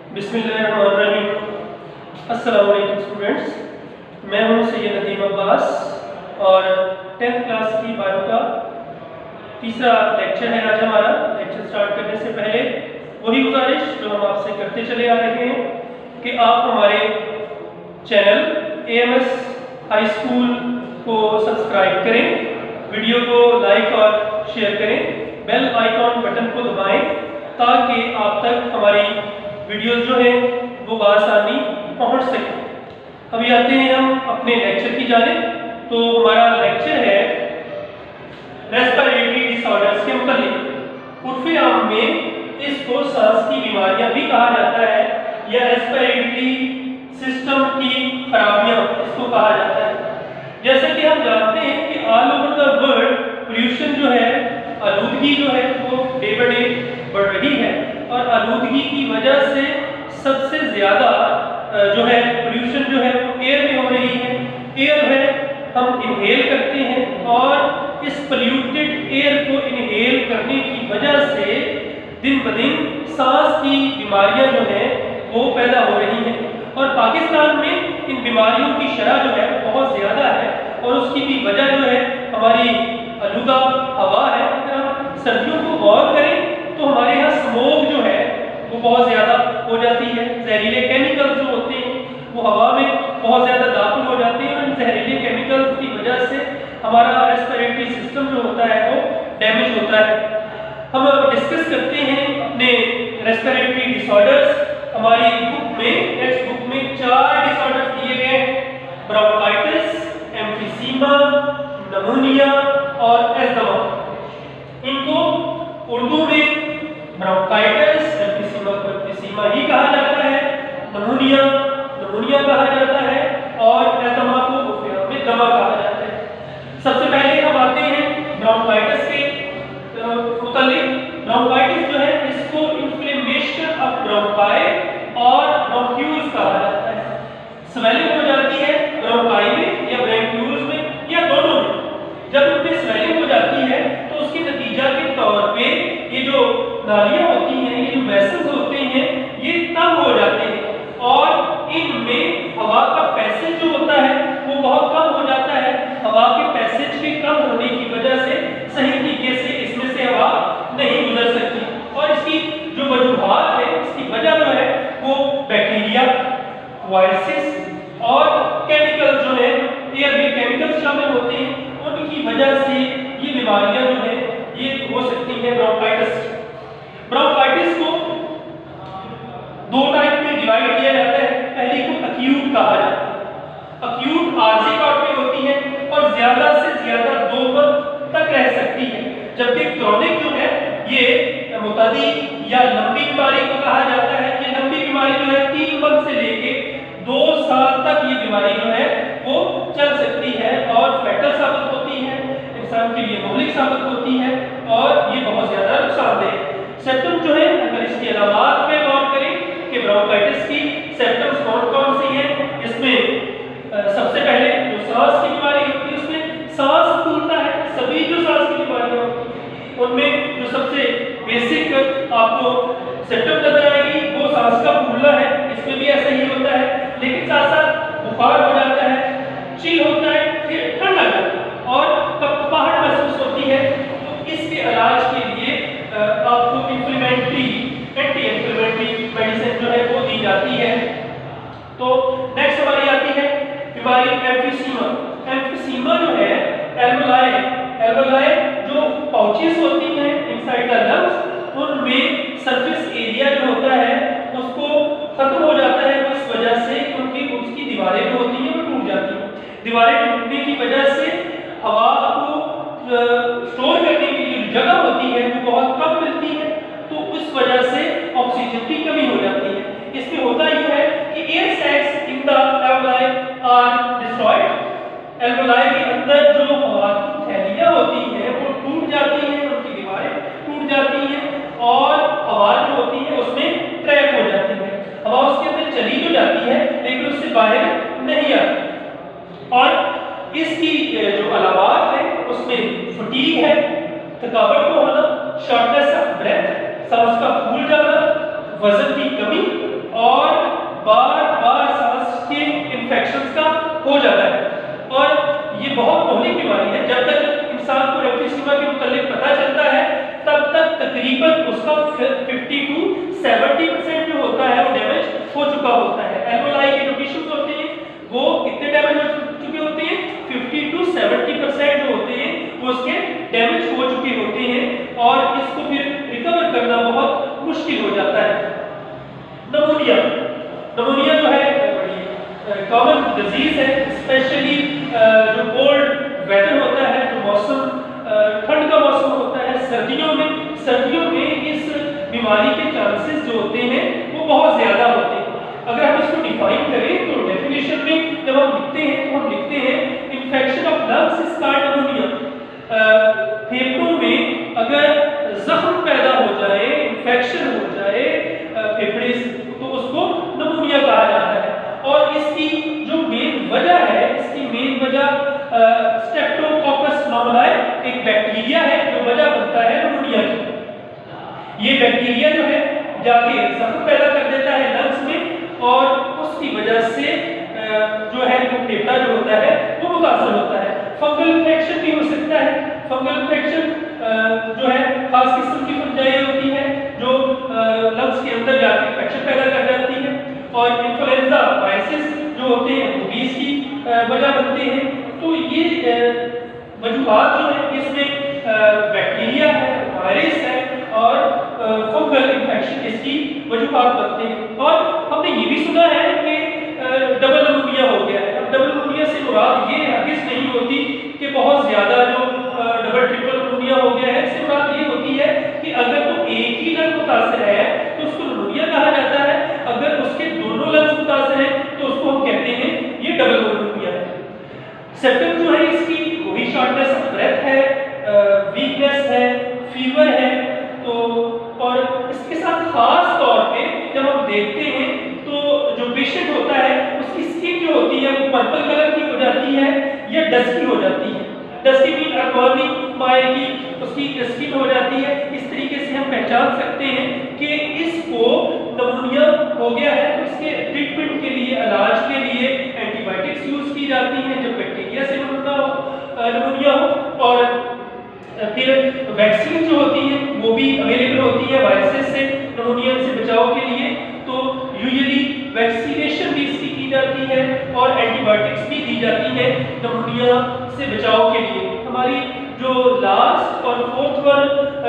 बिस्मिल्लाहिर्रहमानिर्रहीम। अस्सलाम वालेकुम स्टूडेंट्स, मैं हूं सैयद नदीम अब्बास और 10th क्लास की बायो का तीसरा लेक्चर है आज हमारा। लेक्चर स्टार्ट करने से पहले वही गुजारिश जो हम आपसे करते चले आ रहे हैं कि आप हमारे चैनल AMS हाई स्कूल को सब्सक्राइब करें, वीडियो को लाइक और शेयर करें, बेल आइकॉन बटन को दबाएं ताकि आप तक हमारी वीडियोस जो है वो बआसानी पहुंच सके। अभी आते हैं हम अपने लेक्चर की जानिब। तो हमारा लेक्चर है रेस्पिरेटरी डिसऑर्डर्स के मुतालिक। उर्फ़े आम में इसको सांस की बीमारियां भी कहा जाता है या रेस्पिरेटरी सिस्टम की खराबियां इसको कहा जाता है। जैसे कि हम जानते हैं कि all over the world pollution जो है, आलूदगी जो है वो डे बाय डे बढ़ रही है और आलूदगी की वजह से सबसे ज़्यादा जो है पोल्यूशन जो है वो एयर में हो रही है। एयर है हम इनहेल करते हैं और इस पोल्यूटेड एयर को इनहेल करने की वजह से दिन ब दिन सांस की बीमारियां जो है वो पैदा हो रही हैं और पाकिस्तान में इन बीमारियों की शरह जो है बहुत ज़्यादा है और उसकी भी वजह जो है हमारी आलूदा हवा है। अगर हम सर्दियों को गौर करें तो हमारे यहाँ स्मोक जो है वो बहुत ज़्यादा हो जाती है। जहरीले केमिकल्स जो होते हैं वो हवा में बहुत ज़्यादा दाखिल हो जाते हैं और इन जहरीले केमिकल्स की वजह से हमारा रेस्पिरेटरी सिस्टम जो होता है वो डैमेज होता है। हम डिस्कस करते हैं अपने रेस्पिरेटरी डिसऑर्डर्स। हमारी बुक में, टेक्स्ट बुक में 4 डिसऑर्डर्स दिए गए हैं: ब्रोंकाइटिस, एम्फिसीमा, निमोनिया और एस्थमा। इनको उर्दू में ब्रोंकाइटिस, एम्फिसीमा को एम्फिसीमा ही कहा जाता है, निमोनिया निमोनिया कहा जाता है और एस्थमा को उर्दू में दमा कहा जाता है। सबसे पहले हम आते हैं ब्रोंकाइटिस के मुतालिक। ब्रोंकाइटिस जो है इसको इन्फ्लेमेशन ऑफ ब्रोंकाई और ब्रोंक्यूल्स कहा जाता है। स्वेलिंग हो जाती है ब्रोंकाई में या ब्रोंक्यूल्स में या दोनों में। जब उनमें स्वेलिंग हो जाती है तो उसके नतीजा के तौर पे ये जो नालियां होती हैं, ये जो वेसल्स होते हैं, ये तंग हो जाते हैं और इनमें हवा का पैसेज जो होता है वो बहुत कम हो जाता है। हवा के पैसेज के कम होने की वजह से सही तरीके से इसमें से हवा नहीं गुजर सकती और इसकी जो वजूहात है, इसकी वजह जो है वो बैक्टीरिया, वायरसेस और केमिकल्स जो है, एयर में केमिकल्स शामिल होते हैं, उनकी वजह से ये बीमारियां जो है ये हो सकती है ब्रोंकाइटिस। ब्रोंकाइटिस को 2 टाइप में डिवाइड किया जाता है। पहली को एक्यूट कहा जाता है। एक्यूट आर्जी तौर पे होती है और ज्यादा से ज्यादा 2 मंथ तक रह सकती है, जबकि क्रॉनिक जो है ये मुतदी या लंबी बीमारी को कहा जाता है। ये लंबी बीमारी जो है 3 मंथ से लेके 2 साल तक ये बीमारी जो है वो चल सकती है और फैटल साबित होती है, इंसान के लिए मुहलिक साबित होती है और ये बहुत ज्यादा नुकसानदेह है। सिम्टम जो है, अगर इसकी अलामात पे गौर करें कि ब्रोंकाइटिस की सिम्टम्स कौन कौन सी हैं, इसमें सबसे पहले जो सांस की बीमारी होती है उसमें सांस फूलता है। सभी जो सांस की बीमारियां होती हैं उनमें जो सबसे बेसिक आपको सिम्टम नजर आएगी वो सांस का फूलना है। इसमें भी ऐसा ही होता है, लेकिन साथ साथ बुखार हो जाता है, चिल होता है, फिर ठंड लग जाती है और कपकपाहट महसूस होती है। तो इसके इलाज के लिए आपको इन्फ्लेमेटरी, एंटी इन्फ्लेमेटरी मेडिसिन जो है वो दी जाती है। तो नेक्स्ट हमारी आती है बीमारी एम्फिसीमा। एम्फिसीमा जो है एल्वेलाई जो पाउचेस होती हैं इनसाइड द लंग्स, उनमें सरफेस एरिया जो होता है उसको खत्म हो जाता है। इस वजह से उनकी उसकी दीवारें जो होती हैं वो टूट जाती हैं। दीवारें टूटने की वजह से हवा को स्टोर करने की जो जगह होती है वो बहुत कम मिलती है, तो इस वजह से ऑक्सीजन की कमी हो जाती है। इसमें होता ये है कि air sacs in the alveoli are destroyed. Alveoli के अंदर जो हवा की थैलियां होती हैं वो टूट जाती हैं, उनकी दीवारें टूट जाती हैं और हवा जो होती है उसमें ट्रैप हो जाती है। हवा उसके अंदर चली तो जाती है लेकिन उससे बाहर नहीं आती। और इसकी जो अलामात है उसमें फटीग है, थकावट को होना, शॉर्टनेस ऑफ ब्रेथ, सांस का फूल जाना, वजन की कमी اور بار بار سانس کے انفیکشنز کا ہو جاتا ہے. اور یہ بہت مہلک بیماری ہے. جب تک انسان کو ایمفیسیما کے متعلق پتہ چلتا ہے تب تک تقریباً اس کا 50 to 70% جو ہوتا ہے وہ ڈیمیج ہو چکا ہوتا ہے. الویولائی کے جو ٹیشوز ہوتے ہیں وہ کتنے ڈیمیج ہو چکے ہوتے ہیں؟ 50 to 70% جو ہوتے ہیں وہ اس کے ڈیمیج ہو چکے ہوتے ہیں اور اس کو پھر ریکور کرنا بہت مشکل ہو جاتا ہے. نمونیا جو ہے کامن ڈیزیز ہے، اسپیشلی جو کولڈ ویدر ہوتا ہے، جو موسم ٹھنڈ کا موسم ہوتا ہے، سردیوں میں اس بیماری کے چانسز جو ہوتے ہیں وہ بہت زیادہ ہوتے ہیں. اگر ہم اس کو ڈیفائن کریں تو ڈیفینیشن میں جب ہم لکھتے ہیں تو ہم لکھتے ہیں infection of lungs is called pneumonia. پھیپھڑوں میں اگر زخم پیدا ہو جائے، انفیکشن ہو جائے پھیپھڑے سے، تو اس کو نمونیا کہا جاتا ہے. اور اس کی جو مین وجہ ہے، اس کی مین وجہ اسٹریپٹوکوکس نومونائی ایک بیکٹیریا ہے جو وجہ بنتا ہے نمونیا کی. یہ بیکٹیریا جو ہے جا کے زخم پیدا کر دیتا ہے لنگس میں اور اس کی وجہ سے جو ہے وہ پھیپھڑا جو ہوتا ہے وہ متاثر ہوتا ہے. فنگل انفیکشن بھی ہو سکتا ہے. فنگل انفیکشن جو ہے خاص قسم کی فنجائی ہوتی ہے جو لنگس کے اندر جا کے انفیکشن پیدا کر جاتی ہے. اور انفلوئنزا وائرسز جو ہوتے ہیں وہ بھی اس کی وجہ بنتے ہیں. تو یہ وجوہات جو ہیں اس میں بیکٹیریا ہے، وائرس ہے اور فنگل انفیکشن اس کی وجوہات بنتے ہیں. اور ہم نے یہ بھی سنا ہے کہ ڈبل نمونیا ہو گیا ہے. اب ڈبل نمونیا سے مراد یہ ہرگز نہیں ہوتی کہ بہت زیادہ جو ڈبل ٹرپل نمونیا ہو گیا ہے. اس سے مراد یہ ہوتی ہے کہ اگر تو ایک ہی لنگ متاثر ہے تو اس کو نمونیا کہا جاتا ہے. اگر اس کے دونوں لنگس متاثر ہیں تو اس کو ہم کہتے ہیں یہ ڈبل نمونیا ہے. سمپٹم جو ہے اس کی وہی شارٹنس آف بریتھ ہے، ویکنس ہے، فیور ہے. تو اور اس کے ساتھ خاص طور پہ جب ہم دیکھتے ہیں تو جو پیشنٹ ہوتا ہے اس کی اسکن جو ہوتی ہے وہ پرپل کلر کی ہو جاتی ہے یا ڈسکی ہو جاتی ہے. ڈسکی مین اکوارنی مائع کی اس کی اسکن ہو جاتی ہے. اس طریقے سے ہم پہچان سکتے ہیں کہ اس کو نمونیا ہو گیا ہے. تو اس کے ٹریٹمنٹ کے لیے، علاج کے لیے اینٹی بائیوٹکس یوز کی جاتی ہیں جب بیکٹیریا سے نمونیا ہو. اور پھر ویکسین جو ہوتی ہیں وہ بھی اویلیبل ہوتی ہے وائرسز سے نمونیا سے بچاؤ کے لیے. تو یوزلی ویکسینیشن بھی اس کی جاتی ہے اور اینٹی بائیوٹکس بھی دی جاتی ہے نمونیا سے بچاؤ کے لیے. ہماری جو لاسٹ اور فورتھ ون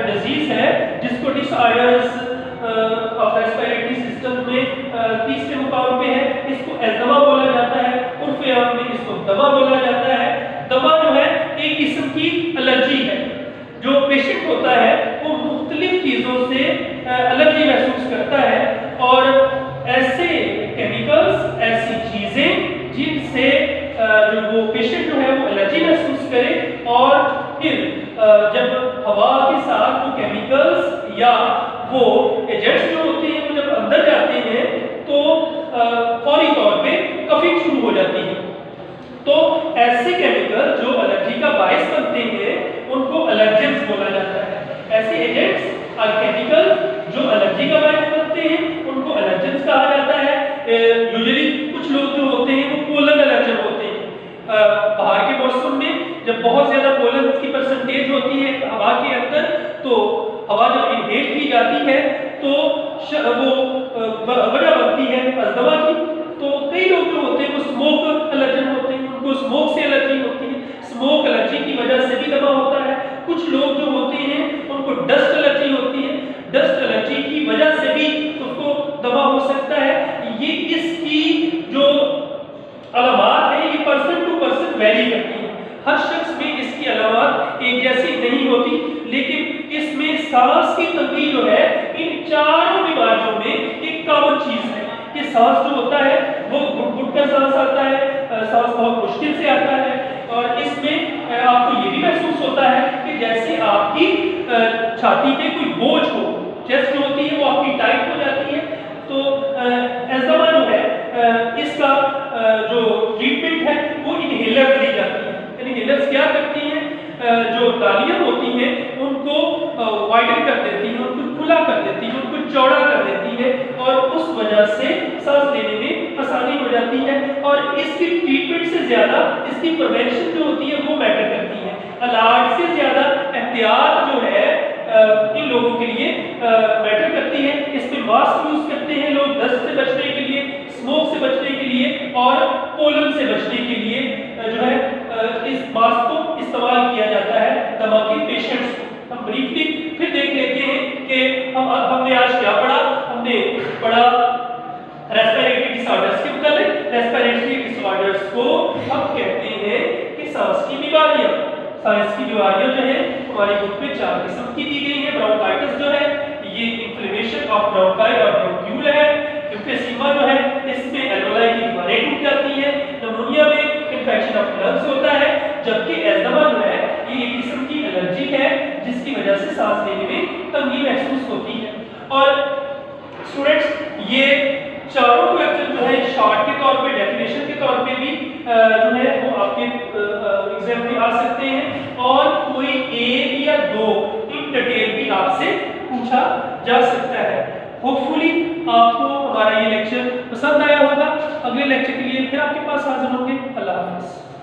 ڈیزیز ہے جس کو ڈس آرڈرز آف ریسپیریٹری سسٹم میں تیسرے مقام پہ ہے، اس کو ایزما بولا جاتا ہے. عرف عام میں اس کو دما بولا جاتا ہے. دما جو ہے ایک قسم کی الرجی ہے. جو پیشنٹ ہوتا ہے وہ مختلف چیزوں سے الرجی محسوس کرتا ہے اور ایسے کیمیکلز، ایسی چیزیں جن سے جو وہ پیشنٹ جو ہے وہ الرجی محسوس کرے اور پھر جب ہوا کے ساتھ وہ کیمیکلز یا وہ ایجنٹس جو ہوتے ہیں وہ جب اندر جاتے ہیں تو فوری طور پہ کفنگ شروع ہو جاتی ہے. تو ایسے کیمیکل جو الرجی کا باعث بنتے ہیں ان کو الرجنز بولا جاتا ہے. ایسے ایجنٹس اور کیمیکل جو الرجی کا باعث بنتے ہیں ان کو الرجنز کہا جاتا ہے. یوزلی کچھ لوگ جو ہوتے ہیں وہ پولن الرجن ہوتے ہیں. باہر کے موسم میں جب بہت زیادہ پولن کی پرسنٹیج ہوتی ہے ہوا کے اندر تو ہوا جب انہیل کی جاتی ہے تو وہ وجہ بنتی ہے ازدما کی. تو کئی لوگ جو ہوتے ہیں وہ اسموک الرجن ہوتے ہیں، ان کو اسموک سے الرجی ہوتی ہے. اسموک الرجی کی وجہ سے بھی دما ہوتا ہے. کچھ لوگ جو ہوتے ہیں ان کو ڈسٹ الرجی ہوتی ہے، ڈسٹ الرجی کی وجہ سے بھی اس کو دما ہو سکتا ہے. یہ اس کی جو علامات ہیں یہ پرسن ٹو پرسن ویری کرتی ہیں. ہر شخص میں اس کی علامات ایک جیسی نہیں ہوتی، لیکن اس میں سانس کی تنگی جو ہے ان چاروں بیماریوں میں ایک کامن چیز ہے کہ سانس جو ہوتا ہے وہ گھٹ گھٹ کر سانس آتا ہے، سانس بہت مشکل سے آتا ہے. اور اس میں آپ کو یہ بھی محسوس ہوتا ہے کہ جیسے آپ کی چھاتی پہ کوئی بوجھ ہو، چیسٹ جو ہوتی ہے وہ آپ کی ٹائٹ ہو جاتی ہے. تو ایزما جو ہے اس کا جو ٹریٹمنٹ ہے وہ انہیلر دی جاتی ہے. انہیلرز کیا کرتی ہیں؟ جو نالیاں ہوتی ہیں ان کو वाइडन कर देती है, उनको खुला कर देती है, उनको चौड़ा कर देती है और उस वजह से सांस लेने में आसानी हो जाती है। और इसकी ट्रीटमेंट से ज्यादा इसकी प्रिवेंशन जो होती है वो मैटर करती है। इलाज से ज्यादा एहतियात जो है इन लोगों के लिए मैटर करती है। इसमें मास्क यूज करते हैं लोग डस्ट से बचने के लिए, स्मोक से बचने के लिए और पोलन से बचने के लिए जो है इस मास्क को इस्तेमाल किया जाता है दमा के पेशेंट्स को। हम ब्रीफली फिर देख लेते हैं कि हमने आज क्या पढ़ा। हमने पढ़ा रेस्पिरेटरी डिसऑर्डर्स के मुताबिक। रेस्पिरेटरी डिसऑर्डर्स को हम कहते हैं कि सांस की बीमारियां। सांस की बीमारियां जो है हमारे ग्रुप में 4 किस्म की दी गई है। ब्रोंकाइटिस जो है ये इन्फ्लेमेशन ऑफ ब्रोंकाई और ब्रोंक्यूल है। एम्फीसीमा जो है इसमें एल्वेओलाई की दीवारें टूट जाती है। निमोनिया में इन्फेक्शन ऑफ लंग्स होता है, जबकि एस्थमा जो है ये एक किस्म की एलर्जी है जिसकी वजह से सांस लेने में तंगी महसूस होती है। और स्टूडेंट्स ये चारों क्वेश्चन जो है शॉर्ट के तौर पे डेफिनेशन के तौर पे भी जो है वो आपके एग्जाम में आ सकते हैं और कोई एक या 2 इन डिटेल भी आपसे पूछा जा सकता है। होपफुली आपको हमारा ये लेक्चर पसंद आया होगा। अगले लेक्चर के लिए फिर आपके पास हाजिर होंगे। अल्लाह हाफ़िज़।